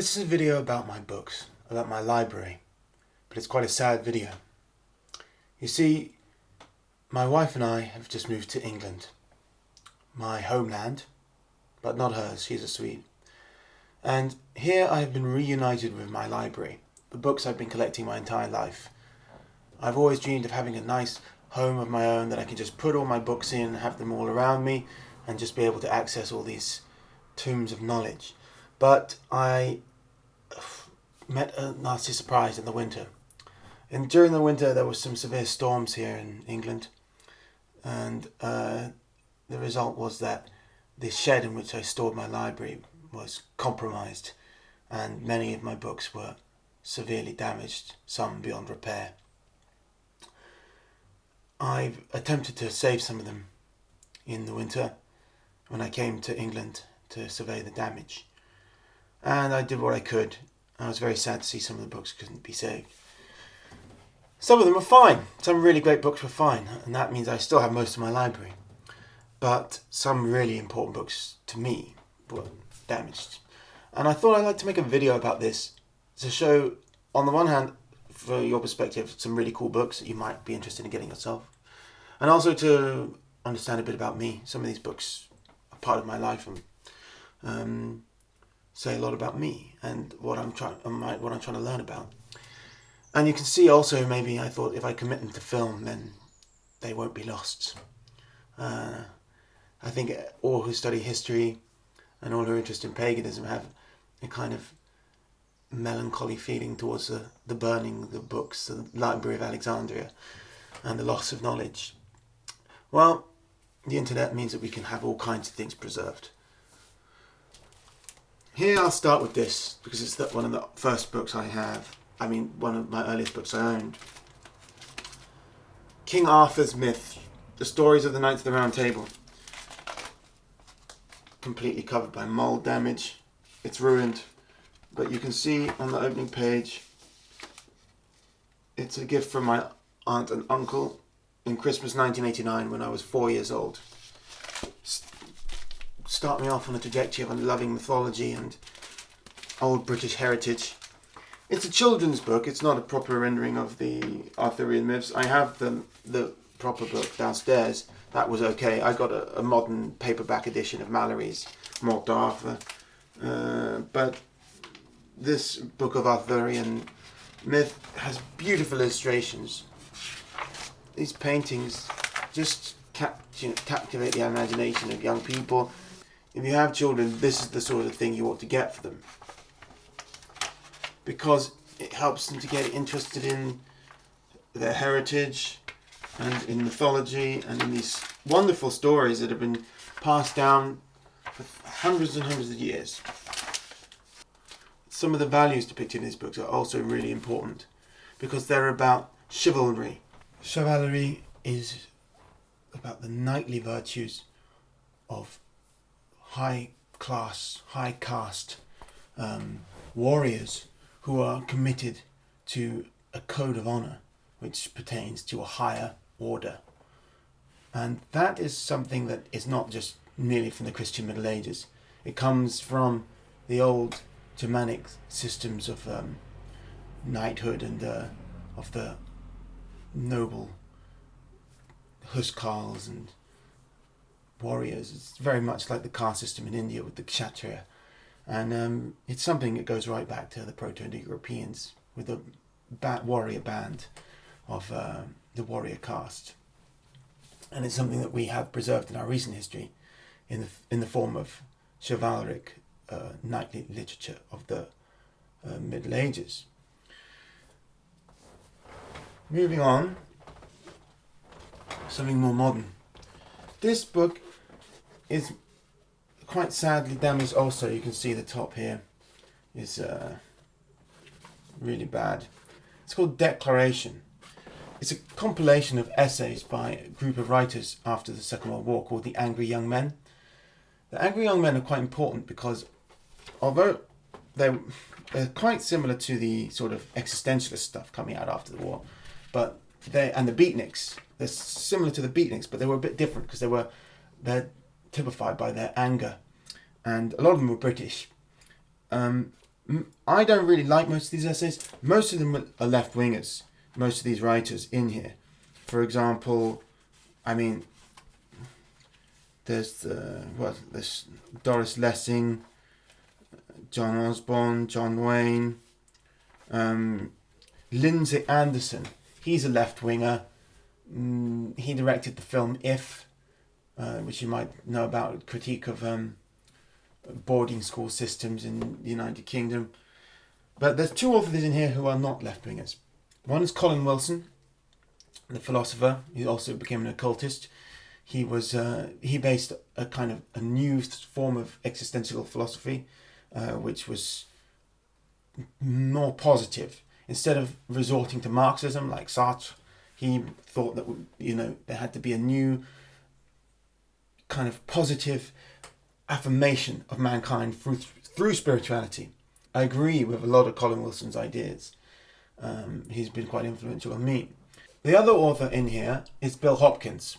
This is a video about my books, about my library, but it's quite a sad video. You see, my wife and I have just moved to England, my homeland, but not hers, she's a Swede. And here I have been reunited with my library, the books I've been collecting my entire life. I've always dreamed of having a nice home of my own that I can just put all my books in, have them all around me, and just be able to access all these tombs of knowledge. But I met a nasty surprise in the winter. And during the winter there were some severe storms here in England. And the result was that the shed in which I stored my library was compromised. And many of my books were severely damaged, some beyond repair. I've attempted to save some of them in the winter when I came to England to survey the damage. And I did what I could. I was very sad to see some of the books couldn't be saved. Some of them were fine. Some really great books were fine. And that means I still have most of my library. But some really important books to me were damaged. And I thought I'd like to make a video about this to show, on the one hand, for your perspective, some really cool books that you might be interested in getting yourself. And also to understand a bit about me. Some of these books are part of my life and say a lot about me and what I'm trying to learn about. And you can see also, maybe I thought if I commit them to film, then they won't be lost. I think all who study history and all who are interested in paganism have a kind of melancholy feeling towards the burning of the books, the Library of Alexandria, and the loss of knowledge. Well, the internet means that we can have all kinds of things preserved. Here I'll start with this, because it's one of the first books I have. One of my earliest books I owned. King Arthur's Myth, the stories of the Knights of the Round Table. Completely covered by mold damage. It's ruined. But you can see on the opening page, it's a gift from my aunt and uncle in Christmas 1989 when I was 4 years old. Start me off on a trajectory of loving mythology and old British heritage. It's a children's book. It's not a proper rendering of the Arthurian myths. I have the proper book downstairs. That was okay. I got a modern paperback edition of Mallory's Morte d'Arthur. But this book of Arthurian myth has beautiful illustrations. These paintings just captivate the imagination of young people. If you have children, this is the sort of thing you ought to get for them, because it helps them to get interested in their heritage and in mythology and in these wonderful stories that have been passed down for hundreds and hundreds of years. Some of the values depicted in these books are also really important because they're about chivalry. Chivalry is about the knightly virtues of high caste warriors who are committed to a code of honor which pertains to a higher order. And that is something that is not just merely from the Christian Middle Ages. It comes from the old Germanic systems of knighthood and of the noble huskars and warriors. It's very much like the caste system in India with the kshatriya. And it's something that goes right back to the Proto-Indo-Europeans with the warrior band of the warrior caste. And it's something that we have preserved in our recent history in the form of chivalric knightly literature of the Middle Ages. Moving on, something more modern. This book is quite sadly damaged also. You can see the top here is really bad. It's called Declaration. It's a compilation of essays by a group of writers after the Second World War called the Angry Young Men. The Angry Young Men are quite important because although they're quite similar to the sort of existentialist stuff coming out after the war, but the Beatniks, they're similar to the Beatniks, but they were a bit different because they're typified by their anger, and a lot of them were British. I don't really like most of these essays. Most of them are left-wingers, most of these writers in here. For example, I mean, there's this Doris Lessing, John Osborne, John Wayne, Lindsay Anderson. He's a left-winger. He directed the film If, which you might know about, critique of boarding school systems in the United Kingdom. But there's two authors in here who are not left-wingers. One is Colin Wilson, the philosopher. He also became an occultist. He based a kind of a new form of existential philosophy, which was more positive. Instead of resorting to Marxism like Sartre, he thought that there had to be a new kind of positive affirmation of mankind through spirituality. I agree with a lot of Colin Wilson's ideas. He's been quite influential on me. The other author in here is Bill Hopkins.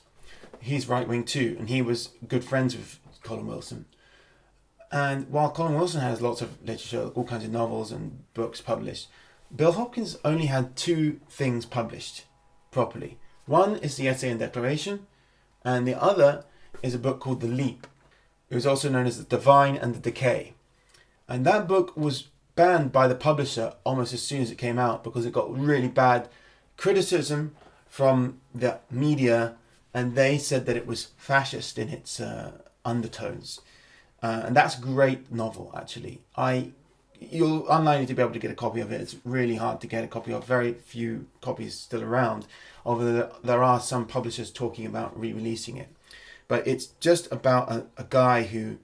He's right-wing too, and he was good friends with Colin Wilson. And while Colin Wilson has lots of literature, all kinds of novels and books published, Bill Hopkins only had two things published properly. One is the Essay and Declaration, and the other is a book called The Leap. It was also known as The Divine and the Decay. And that book was banned by the publisher almost as soon as it came out because it got really bad criticism from the media, and they said that it was fascist in its undertones. And that's a great novel, actually. You're unlikely to be able to get a copy of it. It's really hard to get a copy of. Very few copies still around, although there are some publishers talking about re-releasing it. But it's just about a guy who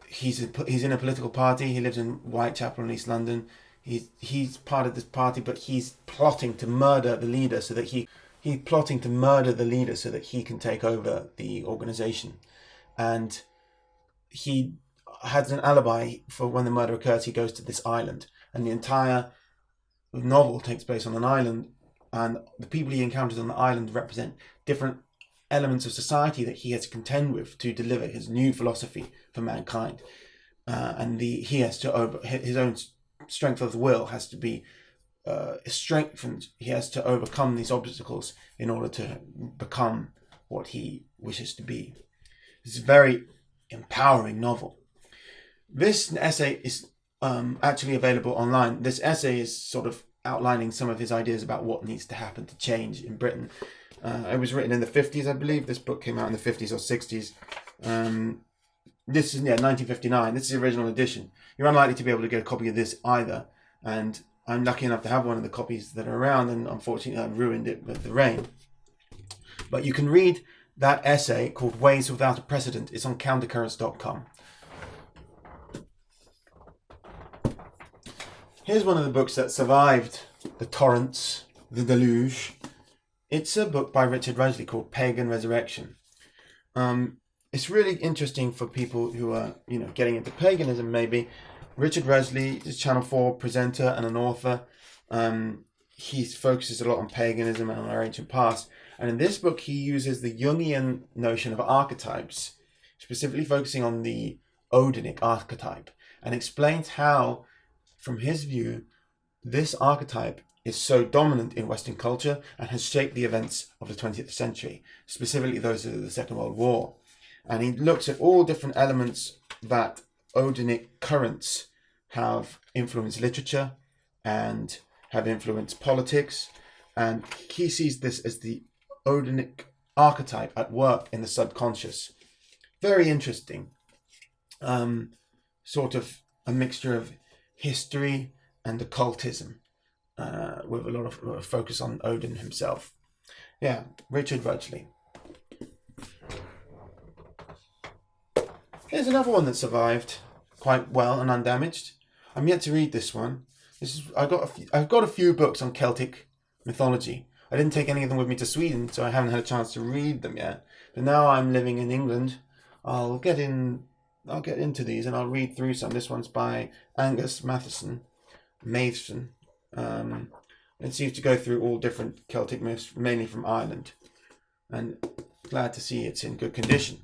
he's in a political party. He lives in Whitechapel in East London. He's part of this party, but he's plotting to murder the leader so that he can take over the organization. And he has an alibi for when the murder occurs. He goes to this island, and the entire novel takes place on an island, and the people he encounters on the island represent different elements of society that he has to contend with to deliver his new philosophy for mankind. He has to his own strength of the will has to be strengthened. He has to overcome these obstacles in order to become what he wishes to be. It's a very empowering novel. This essay is actually available online. This essay is sort of outlining some of his ideas about what needs to happen to change in Britain. It was written in the 50s, I believe. This book came out in the 50s or 60s. This is 1959. This is the original edition. You're unlikely to be able to get a copy of this either. And I'm lucky enough to have one of the copies that are around, and unfortunately I ruined it with the rain. But you can read that essay called Ways Without a Precedent. It's on countercurrents.com. Here's one of the books that survived the torrents, the deluge. It's a book by Richard Rusley called Pagan Resurrection. It's really interesting for people who are, getting into paganism maybe. Richard Rusley is a Channel 4 presenter and an author. He focuses a lot on paganism and on our ancient past. And in this book, he uses the Jungian notion of archetypes, specifically focusing on the Odinic archetype, and explains how, from his view, this archetype is so dominant in Western culture and has shaped the events of the 20th century, specifically those of the Second World War. And he looks at all different elements that Odinic currents have influenced literature and have influenced politics. And he sees this as the Odinic archetype at work in the subconscious. Very interesting. Sort of a mixture of history and occultism, with a lot of focus on Odin himself. Yeah, Richard Rusley. Here's another one that survived quite well and undamaged. I'm yet to read this one. I've got a few books on Celtic mythology. I didn't take any of them with me to Sweden, so I haven't had a chance to read them yet. But now I'm living in England, I'll get into these and I'll read through some. This one's by Angus Matheson. It seems to go through all different Celtic myths, mainly from Ireland. And glad to see it's in good condition.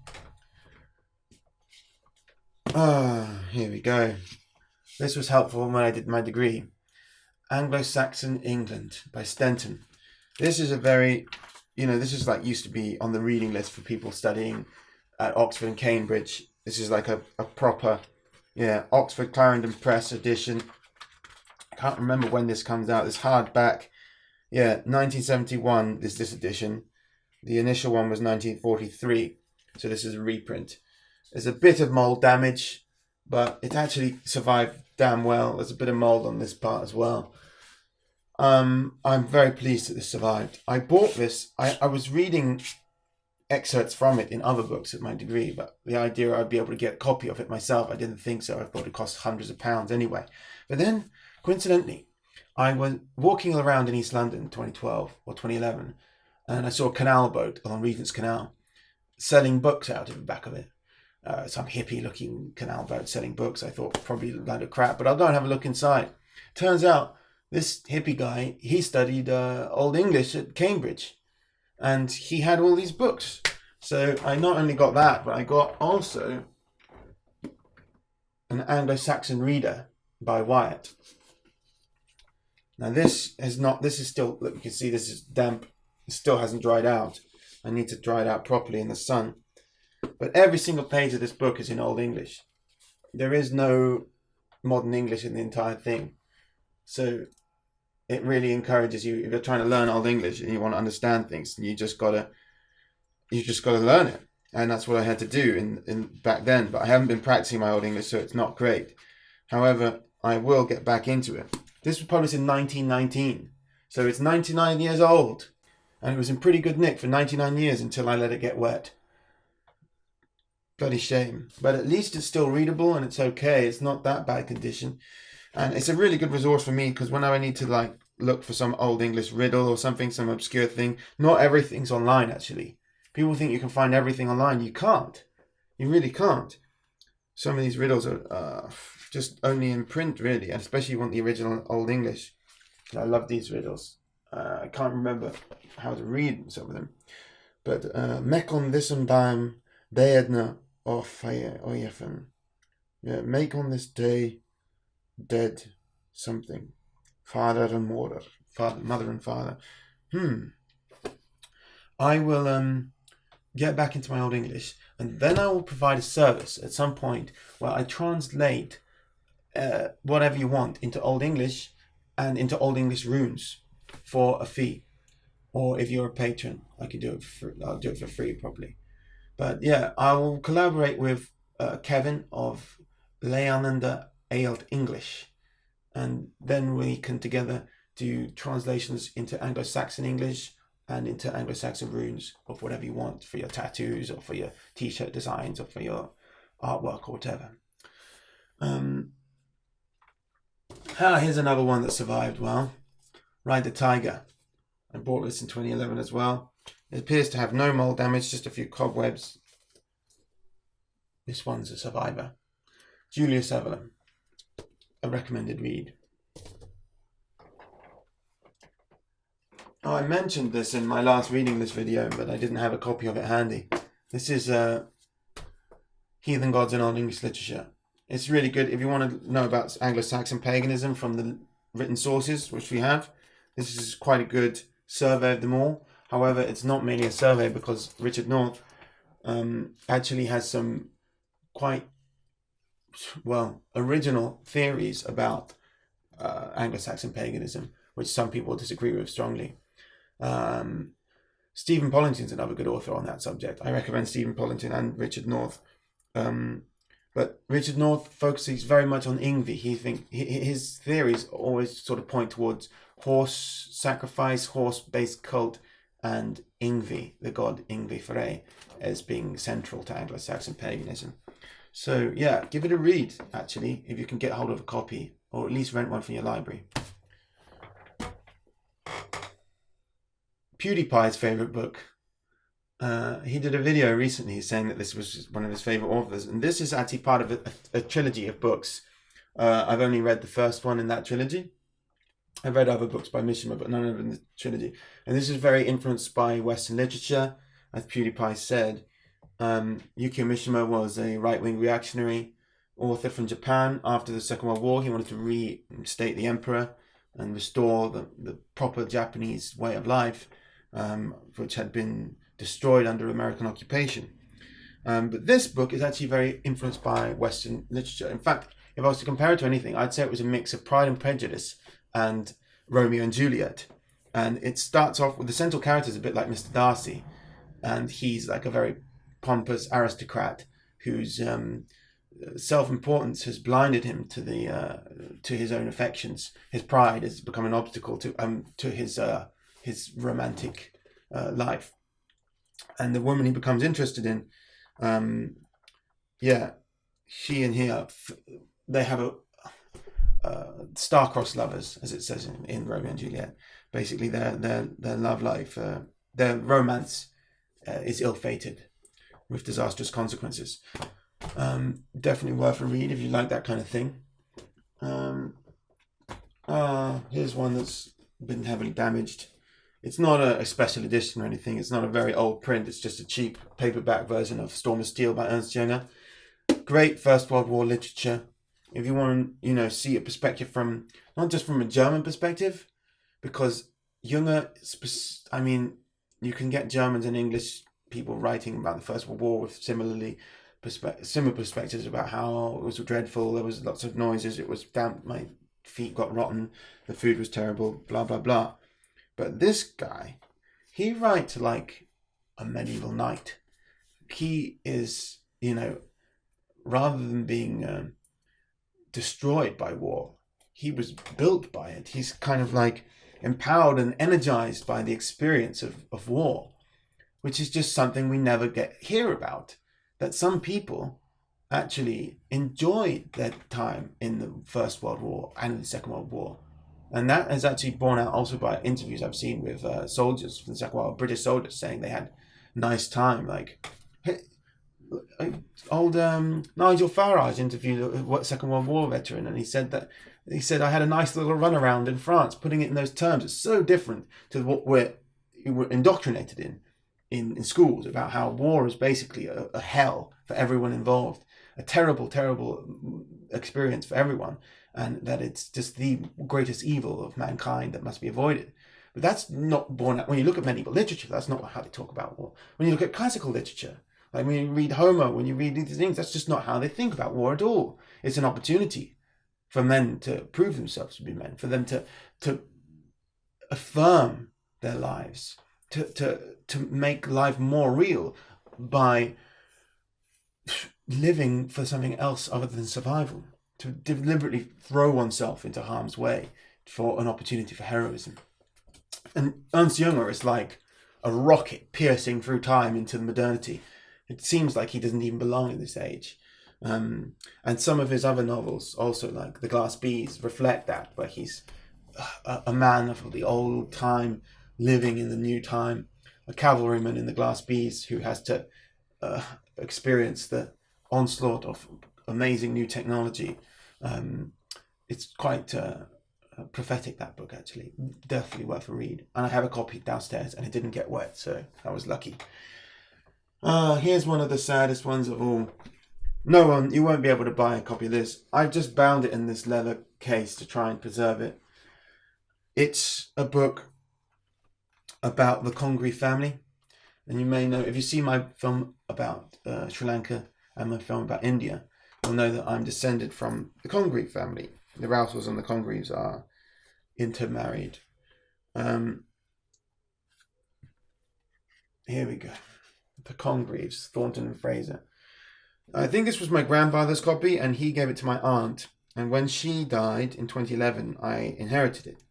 Here we go. This was helpful when I did my degree. Anglo-Saxon England by Stenton. This is a very, this is like used to be on the reading list for people studying at Oxford and Cambridge. This is like a proper, Oxford Clarendon Press edition. I can't remember when this comes out. It's hardback. 1971 is this edition. The initial one was 1943. So this is a reprint. There's a bit of mold damage, but it actually survived damn well. There's a bit of mold on this part as well. I'm very pleased that this survived. I bought this. I was reading excerpts from it in other books at my degree, but the idea I'd be able to get a copy of it myself, I didn't think so. I thought it cost hundreds of pounds anyway. But then, coincidentally, I was walking around in East London 2012 or 2011, and I saw a canal boat along Regent's Canal selling books out of the back of it. Some hippie-looking canal boat selling books. I thought probably a load of crap, but I'll go and have a look inside. Turns out this hippie guy, he studied Old English at Cambridge, and he had all these books. So I not only got that, but I got also an Anglo-Saxon Reader by Wyatt. Now this is still, look, you can see this is damp. It still hasn't dried out. I need to dry it out properly in the sun. But every single page of this book is in Old English. There is no modern English in the entire thing. So it really encourages you, if you're trying to learn Old English and you want to understand things, you just gotta learn it. And that's what I had to do in back then. But I haven't been practicing my Old English, so it's not great. However, I will get back into it. This was published in 1919. So it's 99 years old. And it was in pretty good nick for 99 years until I let it get wet. Bloody shame. But at least it's still readable and it's okay. It's not that bad condition. And it's a really good resource for me because whenever I need to look for some Old English riddle or something, some obscure thing, not everything's online actually. People think you can find everything online. You can't. You really can't. Some of these riddles are just only in print really, and especially you want the original Old English. I love these riddles. I can't remember how to read some of them. But Mekon visum daim beedna oyefen. Make on this day dead something. Father and mother. Mother and father. I will get back into my Old English, and then I will provide a service at some point where I translate whatever you want into Old English and into Old English runes for a fee. Or if you're a patron, I can do it I'll do it for free probably. But yeah, I will collaborate with Kevin of Leananda Ailed English, and then we can together do translations into Anglo-Saxon English and into Anglo-Saxon runes of whatever you want for your tattoos or for your t-shirt designs or for your artwork or whatever. Here's another one that survived well. Ride the Tiger. I bought this in 2011 as well. It appears to have no mold damage, just a few cobwebs. This one's a survivor. Julius Evelyn. A recommended read. I mentioned this in my last reading this video, but I didn't have a copy of it handy. This is Heathen Gods in Old English Literature. It's really good if you want to know about Anglo-Saxon paganism from the written sources, which we have. This is quite a good survey of them all. However, it's not mainly a survey because Richard North actually has some quite, original theories about Anglo-Saxon paganism, which some people disagree with strongly. Stephen Pollington's another good author on that subject. I recommend Stephen Pollington and Richard North. But Richard North focuses very much on Yngvi. His theories always sort of point towards horse sacrifice, horse-based cult, and Yngvi, the god Yngvi Frey, as being central to Anglo-Saxon paganism. So yeah, give it a read, actually, if you can get hold of a copy, or at least rent one from your library. PewDiePie's favourite book. He did a video recently saying that this was one of his favourite authors, and this is actually part of a trilogy of books. I've only read the first one in that trilogy. I've read other books by Mishima, but none of them in the trilogy. And this is very influenced by Western literature, as PewDiePie said. Yukio Mishima was a right-wing reactionary author from Japan after the Second World War. He wanted to reinstate the emperor and restore the proper Japanese way of life, which had been destroyed under American occupation. But this book is actually very influenced by Western literature. In fact, if I was to compare it to anything, I'd say it was a mix of Pride and Prejudice and Romeo and Juliet. And it starts off with the central character is a bit like Mr. Darcy, and he's like a very pompous aristocrat whose self-importance has blinded him to his own affections. His pride has become an obstacle to his romantic life. And the woman he becomes interested in, she and he they have a star-crossed lovers, as it says in Romeo and Juliet. Basically, their love life, their romance is ill-fated with disastrous consequences. Definitely worth a read if you like that kind of thing. Here's one that's been heavily damaged. It's not a special edition or anything. It's not a very old print. It's just a cheap paperback version of Storm of Steel by Ernst Jünger. Great First World War literature. If you want to, see a perspective from, not just from a German perspective, because Jünger, you can get Germans and English people writing about the First World War with similar perspectives about how it was dreadful, there was lots of noises, it was damp, my feet got rotten, the food was terrible, blah, blah, blah. But this guy, he writes like a medieval knight. He is, rather than being destroyed by war, he was built by it. He's kind of like empowered and energized by the experience of war, which is just something we never hear about. That some people actually enjoyed their time in the First World War and the Second World War. And that is actually borne out also by interviews I've seen with soldiers from the Second World War, British soldiers saying they had a nice time. Like, old Nigel Farage interviewed a Second World War veteran, and he said I had a nice little run around in France. Putting it in those terms, it's so different to what we're indoctrinated in schools about how war is basically a hell for everyone involved, a terrible, terrible experience for everyone, and that it's just the greatest evil of mankind that must be avoided. But that's not born out. When you look at medieval literature, that's not how they talk about war. When you look at classical literature, like when you read Homer, when you read these things, that's just not how they think about war at all. It's an opportunity for men to prove themselves to be men, for them to affirm their lives, to make life more real by living for something else other than survival, to deliberately throw oneself into harm's way for an opportunity for heroism. And Ernst Jünger is like a rocket piercing through time into modernity. It seems like he doesn't even belong in this age. And some of his other novels, also like The Glass Bees, reflect that, where he's a man of the old time living in the new time, a cavalryman in The Glass Bees who has to experience the onslaught of amazing new technology. It's quite prophetic, that book, actually. Definitely worth a read. And I have a copy downstairs and it didn't get wet, so I was lucky. Here's one of the saddest ones of all. You won't be able to buy a copy of this. I've just bound it in this leather case to try and preserve it. It's a book about the Congreve family. And you may know, if you see my film about Sri Lanka and my film about India, you'll know that I'm descended from the Congreve family. The Rousells and the Congreves are intermarried. Here we go. The Congreves, Thornton and Fraser. I think this was my grandfather's copy, and he gave it to my aunt. And when she died in 2011, I inherited it.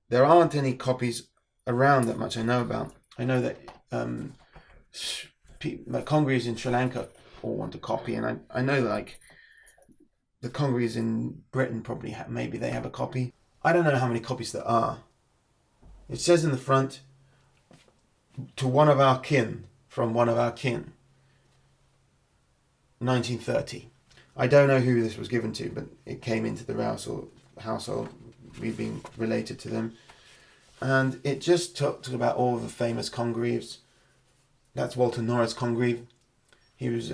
There aren't any copies around that much I know about. I know that the Congreves in Sri Lanka all want a copy, and I know that like the Congreves in Britain probably maybe they have a copy. I don't know how many copies there are. It says in the front, to one of our kin, from one of our kin, 1930. I don't know who this was given to, but it came into the Rousel household, we being related to them. And it just talked about all the famous Congreves. That's Walter Norris Congreve. He was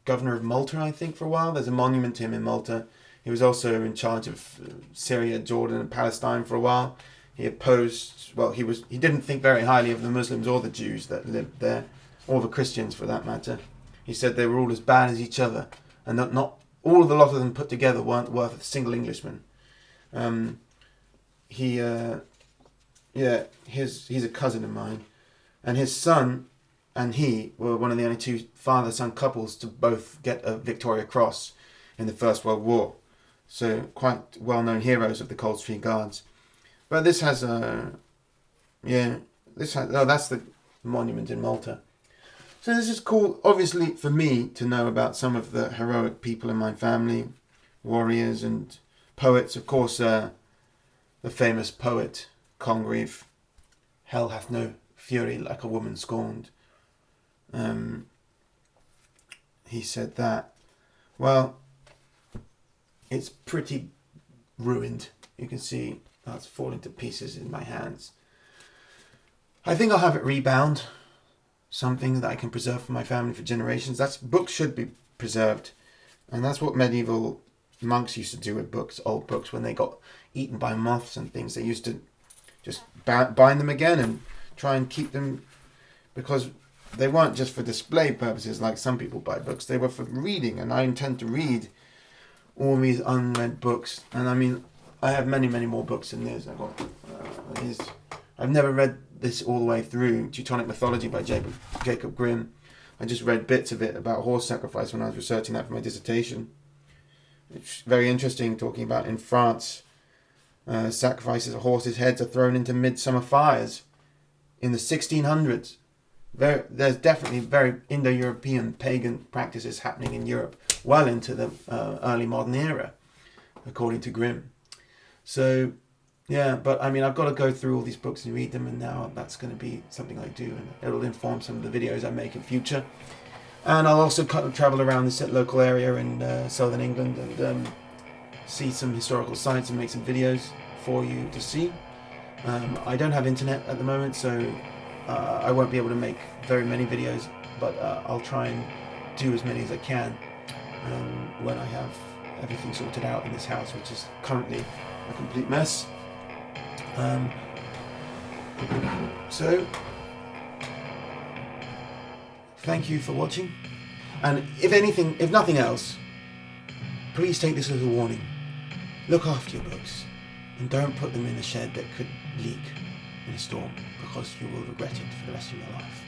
governor of Malta, I think, for a while. There's a monument to him in Malta. He was also in charge of Syria, Jordan, and Palestine for a while. He opposed, he didn't think very highly of the Muslims or the Jews that lived there, or the Christians for that matter. He said they were all as bad as each other, and that not all of the lot of them put together weren't worth a single Englishman. He's a cousin of mine, and his son and he were one of the only two father-son couples to both get a Victoria Cross in the First World War. So quite well-known heroes of the Coldstream Guards. But this has that's the monument in Malta. So this is cool, obviously, for me to know about some of the heroic people in my family, warriors and poets. Of course, the famous poet Congreve, "Hell hath no fury like a woman scorned." He said that. Well, it's pretty ruined. You can see that's falling to pieces in my hands. I think I'll have it rebound. Something that I can preserve for my family for generations. Books should be preserved. And that's what medieval monks used to do with books, old books, when they got eaten by moths and things. They used to just bind them again and try and keep them, because they weren't just for display purposes like some people buy books. They were for reading, and I intend to read all these unread books. And I mean, I have many, many more books than this. I've never read this all the way through, Teutonic Mythology by Jacob Grimm. I just read bits of it about horse sacrifice when I was researching that for my dissertation. It's very interesting, talking about in France, sacrifices of horses' heads are thrown into midsummer fires in the 1600s. There's definitely very Indo-European pagan practices happening in Europe well into the early modern era, according to Grimm. So, yeah, but I mean, I've got to go through all these books and read them, and now that's going to be something I do, and it'll inform some of the videos I make in future. And I'll also travel around this local area in southern England and see some historical sites and make some videos for you to see. I don't have internet at the moment, so I won't be able to make very many videos, but I'll try and do as many as I can when I have everything sorted out in this house, which is currently a complete mess. So thank you for watching, and if nothing else, please take this as a warning. Look after your books and don't put them in a shed that could leak in a storm, because you will regret it for the rest of your life.